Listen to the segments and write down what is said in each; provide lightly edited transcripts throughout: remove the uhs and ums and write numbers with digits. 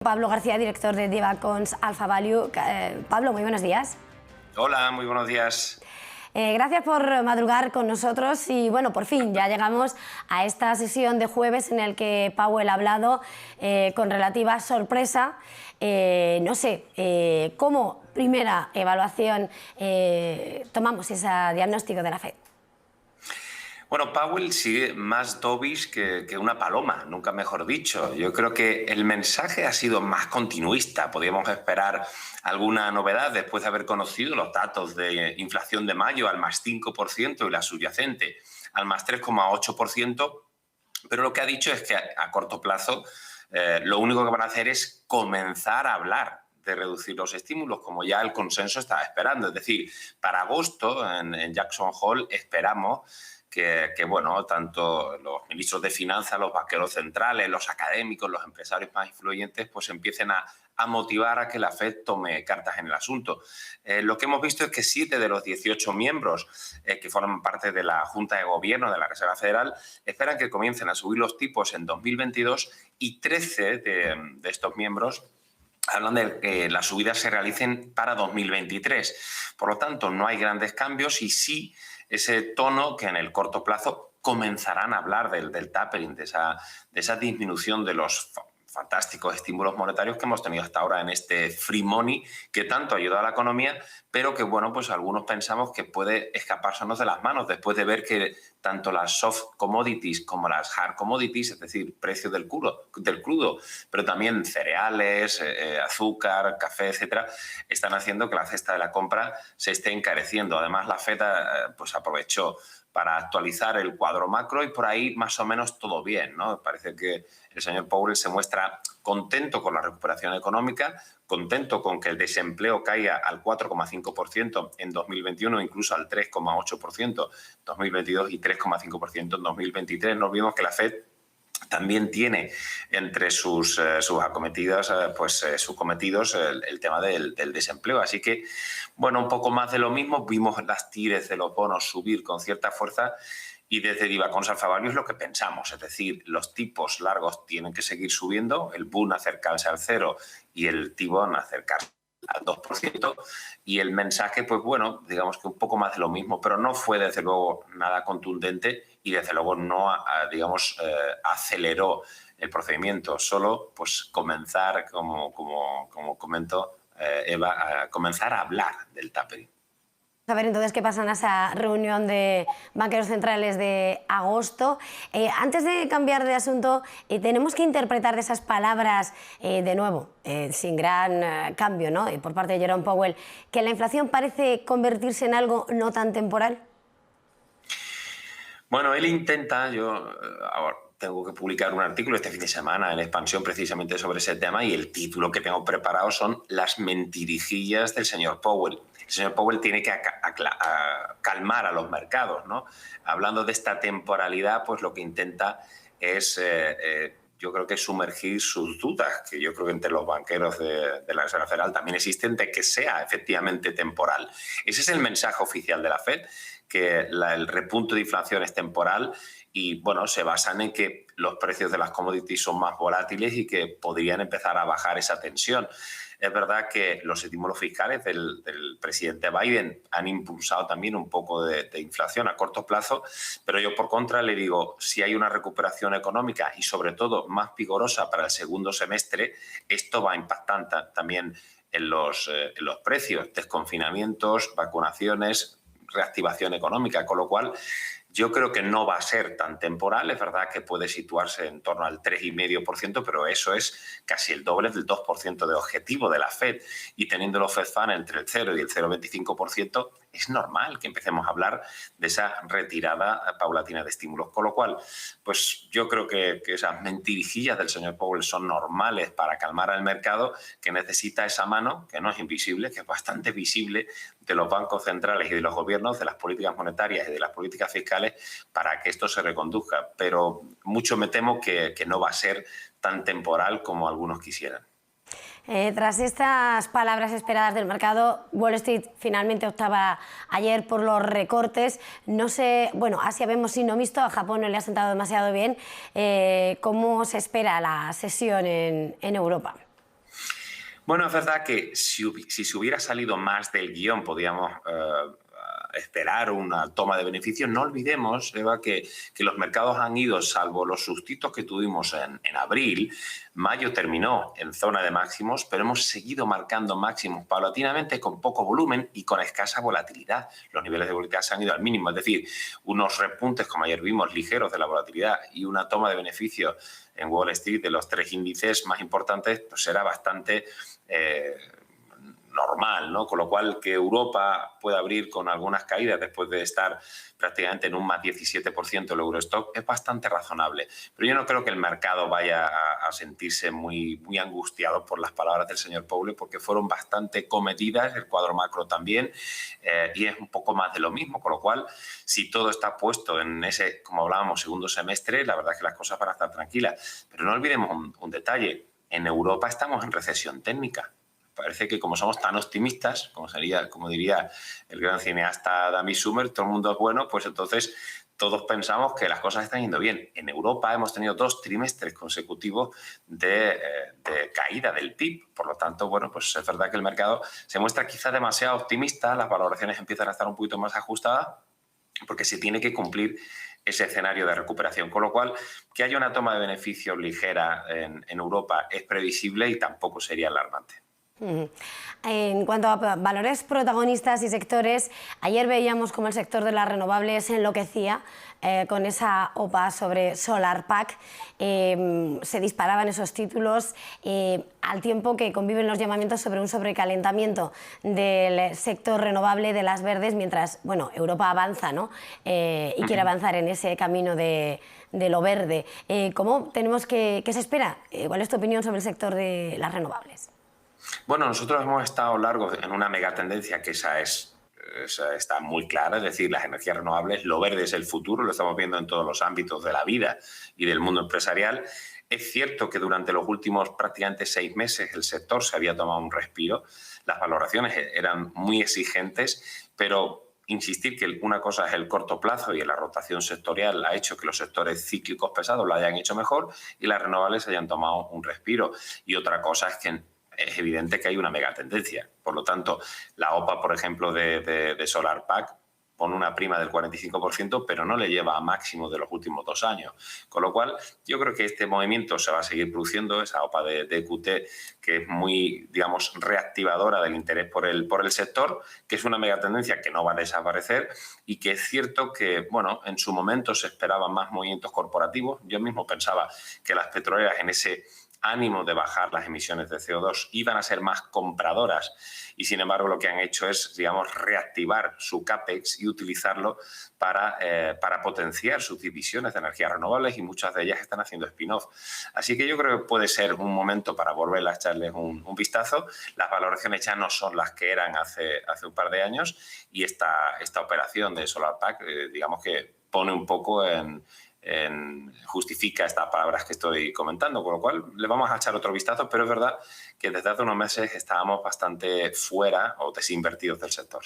Pablo García, director de Divacons Alpha Value. Pablo, muy buenos días. Hola, muy buenos días. Gracias por madrugar con nosotros y bueno, por fin ya llegamos a esta sesión de jueves en el que Powell ha hablado con relativa sorpresa. No sé, ¿cómo primera evaluación tomamos ese diagnóstico de la FED? Bueno, Powell sigue más dovish que una paloma, nunca mejor dicho. Yo creo que el mensaje ha sido más continuista. Podíamos esperar alguna novedad después de haber conocido los datos de inflación de mayo al más 5% y la subyacente al más 3,8%, pero lo que ha dicho es que a corto plazo lo único que van a hacer es comenzar a hablar de reducir los estímulos, como ya el consenso estaba esperando. Es decir, para agosto en Jackson Hole esperamos que bueno, tanto los ministros de finanzas, los banqueros centrales, los académicos, los empresarios más influyentes, pues empiecen a motivar a que la FED tome cartas en el asunto. Lo que hemos visto es que 7 de los 18 miembros que forman parte de la Junta de Gobierno de la Reserva Federal esperan que comiencen a subir los tipos en 2022 y 13 de estos miembros hablan de que las subidas se realicen para 2023. Por lo tanto, no hay grandes cambios y sí ese tono que en el corto plazo comenzarán a hablar del tapering, de esa disminución de los fantásticos estímulos monetarios que hemos tenido hasta ahora en este free money que tanto ayuda a la economía, pero que bueno, pues algunos pensamos que puede escapársenos de las manos después de ver que tanto las soft commodities como las hard commodities, es decir, precios del crudo, pero también cereales, azúcar, café, etcétera, están haciendo que la cesta de la compra se esté encareciendo. Además, la FED pues aprovechó para actualizar el cuadro macro y por ahí más o menos todo bien, ¿no? Parece que el señor Powell se muestra contento con la recuperación económica, contento con que el desempleo caiga al 4,5% en 2021, incluso al 3,8% en 2022 y 3,5% en 2023. Nos vimos que la FED también tiene entre sus acometidas, sus cometidos el tema del desempleo. Así que, bueno, un poco más de lo mismo. Vimos las tires de los bonos subir con cierta fuerza y desde Divacons Alpha Value es lo que pensamos. Es decir, los tipos largos tienen que seguir subiendo, el Bund acercarse al 0 y el T-Bond acercarse al 2%, y el mensaje, pues bueno, digamos que un poco más de lo mismo, pero no fue desde luego nada contundente y desde luego no, aceleró el procedimiento, solo pues comenzar, como comentó Eva, a comenzar a hablar del tapering. A ver entonces qué pasa en esa reunión de banqueros centrales de agosto. Antes de cambiar de asunto, tenemos que interpretar de esas palabras, de nuevo, sin gran cambio, ¿no? Por parte de Jerome Powell, que la inflación parece convertirse en algo no tan temporal. Bueno, él intenta, ahora tengo que publicar un artículo este fin de semana en Expansión precisamente sobre ese tema y el título que tengo preparado son Las mentirijillas del señor Powell. El señor Powell tiene que calmar a los mercados, ¿no? Hablando de esta temporalidad, pues lo que intenta es, yo creo que sumergir sus dudas, que yo creo que entre los banqueros de la Reserva Federal también existen, de que sea efectivamente temporal. Ese es el mensaje oficial de la FED, que el repunte de inflación es temporal y bueno, se basan en que los precios de las commodities son más volátiles y que podrían empezar a bajar esa tensión. Es verdad que los estímulos fiscales del presidente Biden han impulsado también un poco de inflación a corto plazo, pero yo por contra le digo, si hay una recuperación económica y sobre todo más vigorosa para el segundo semestre, esto va a impactar también en los precios, desconfinamientos, vacunaciones, reactivación económica, con lo cual yo creo que no va a ser tan temporal. Es verdad que puede situarse en torno al 3,5%, pero eso es casi el doble del 2% de objetivo de la FED. Y teniendo los Fed Funds entre el 0 y el 0,25%, es normal que empecemos a hablar de esa retirada paulatina de estímulos. Con lo cual, pues yo creo que esas mentirijillas del señor Powell son normales para calmar al mercado, que necesita esa mano, que no es invisible, que es bastante visible, de los bancos centrales y de los gobiernos, de las políticas monetarias y de las políticas fiscales, para que esto se reconduzca. Pero mucho me temo que no va a ser tan temporal como algunos quisieran. Tras estas palabras esperadas del mercado, Wall Street finalmente optaba ayer por los recortes. No sé, bueno, Asia vemos signo mixto, a Japón no le ha sentado demasiado bien. ¿Cómo se espera la sesión en Europa? Bueno, es verdad que si se hubiera salido más del guión, podíamos esperar una toma de beneficios. No olvidemos, Eva, que los mercados han ido, salvo los sustitos que tuvimos en abril, mayo terminó en zona de máximos, pero hemos seguido marcando máximos paulatinamente con poco volumen y con escasa volatilidad. Los niveles de volatilidad se han ido al mínimo, es decir, unos repuntes, como ayer vimos, ligeros de la volatilidad y una toma de beneficios en Wall Street de los 3 índices más importantes, pues será bastante normal, ¿no? Con lo cual, que Europa pueda abrir con algunas caídas después de estar prácticamente en un más 17% el Eurostock es bastante razonable. Pero yo no creo que el mercado vaya a sentirse muy angustiado por las palabras del señor Powell, porque fueron bastante comedidas, el cuadro macro también, y es un poco más de lo mismo. Con lo cual, si todo está puesto en ese, como hablábamos, segundo semestre, la verdad es que las cosas van a estar tranquilas. Pero no olvidemos un detalle. En Europa estamos en recesión técnica. Parece que como somos tan optimistas, como diría el gran cineasta David Summers, todo el mundo es bueno, pues entonces todos pensamos que las cosas están yendo bien. En Europa hemos tenido 2 trimestres consecutivos de caída del PIB. Por lo tanto, bueno, pues es verdad que el mercado se muestra quizá demasiado optimista, las valoraciones empiezan a estar un poquito más ajustadas, porque se tiene que cumplir ese escenario de recuperación. Con lo cual, que haya una toma de beneficios ligera en Europa es previsible y tampoco sería alarmante. En cuanto a valores protagonistas y sectores, ayer veíamos cómo el sector de las renovables enloquecía con esa OPA sobre SolarPack. Se disparaban esos títulos al tiempo que conviven los llamamientos sobre un sobrecalentamiento del sector renovable de las verdes, mientras bueno, Europa avanza, ¿no? Y quiere avanzar en ese camino de lo verde. ¿Qué se espera? ¿Cuál es tu opinión sobre el sector de las renovables? Bueno, nosotros hemos estado largos en una megatendencia que esa está muy clara, es decir, las energías renovables, lo verde es el futuro, lo estamos viendo en todos los ámbitos de la vida y del mundo empresarial. Es cierto que durante los últimos prácticamente 6 meses el sector se había tomado un respiro, las valoraciones eran muy exigentes, pero insistir que una cosa es el corto plazo y la rotación sectorial ha hecho que los sectores cíclicos pesados lo hayan hecho mejor y las renovables hayan tomado un respiro. Y otra cosa es que es evidente que hay una megatendencia. Por lo tanto, la OPA, por ejemplo, de SolarPack pone una prima del 45%, pero no le lleva a máximo de los últimos 2 años. Con lo cual, yo creo que este movimiento se va a seguir produciendo, esa OPA de EQT, que es muy, digamos, reactivadora del interés por el sector, que es una megatendencia que no va a desaparecer y que es cierto que, bueno, en su momento se esperaban más movimientos corporativos. Yo mismo pensaba que las petroleras en ese ánimo de bajar las emisiones de CO2 iban a ser más compradoras y sin embargo lo que han hecho es, digamos, reactivar su CAPEX y utilizarlo para potenciar sus divisiones de energías renovables y muchas de ellas están haciendo spin-off. Así que yo creo que puede ser un momento para volver a echarles un vistazo. Las valoraciones ya no son las que eran hace un par de años y esta operación de SolarPack, digamos que pone un poco justifica estas palabras que estoy comentando, con lo cual le vamos a echar otro vistazo, pero es verdad que desde hace unos meses estábamos bastante fuera o desinvertidos del sector.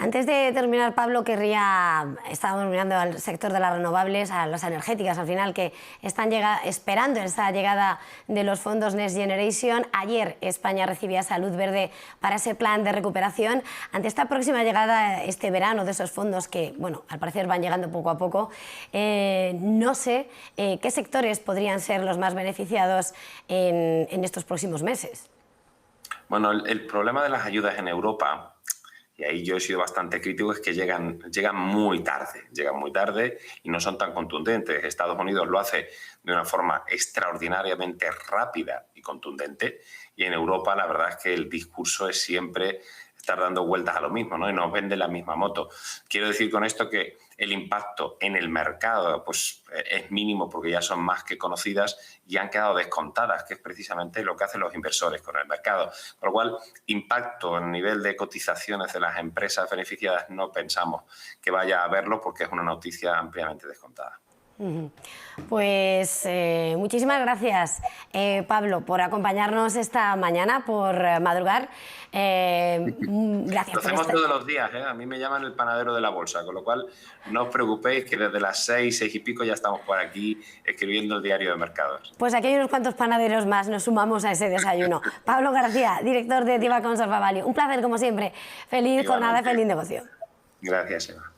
Antes de terminar, Pablo, estábamos mirando al sector de las renovables, a las energéticas, al final, que están esperando esa llegada de los fondos Next Generation. Ayer España recibía salud verde para ese plan de recuperación. Ante esta próxima llegada este verano de esos fondos que, bueno, al parecer van llegando poco a poco, no sé qué sectores podrían ser los más beneficiados en estos próximos meses. Bueno, el problema de las ayudas en Europa, y ahí yo he sido bastante crítico, es que llegan muy tarde y no son tan contundentes. Estados Unidos lo hace de una forma extraordinariamente rápida y contundente y en Europa la verdad es que el discurso es siempre estar dando vueltas a lo mismo, ¿no? Y nos vende la misma moto. Quiero decir con esto que el impacto en el mercado pues, es mínimo porque ya son más que conocidas y han quedado descontadas, que es precisamente lo que hacen los inversores con el mercado. Con lo cual, impacto a nivel de cotizaciones de las empresas beneficiadas no pensamos que vaya a haberlo porque es una noticia ampliamente descontada. Pues muchísimas gracias, Pablo, por acompañarnos esta mañana, por madrugar. Gracias Lo por hacemos estar. todos los días, ¿eh? A mí me llaman el panadero de la bolsa, con lo cual no os preocupéis que desde las 6 y pico ya estamos por aquí escribiendo el diario de mercados. Pues aquí hay unos cuantos panaderos más, nos sumamos a ese desayuno. Pablo García, director de Tiva Conserva Value. Un placer, como siempre. Feliz jornada, Igualmente. feliz negocio. Gracias, Eva.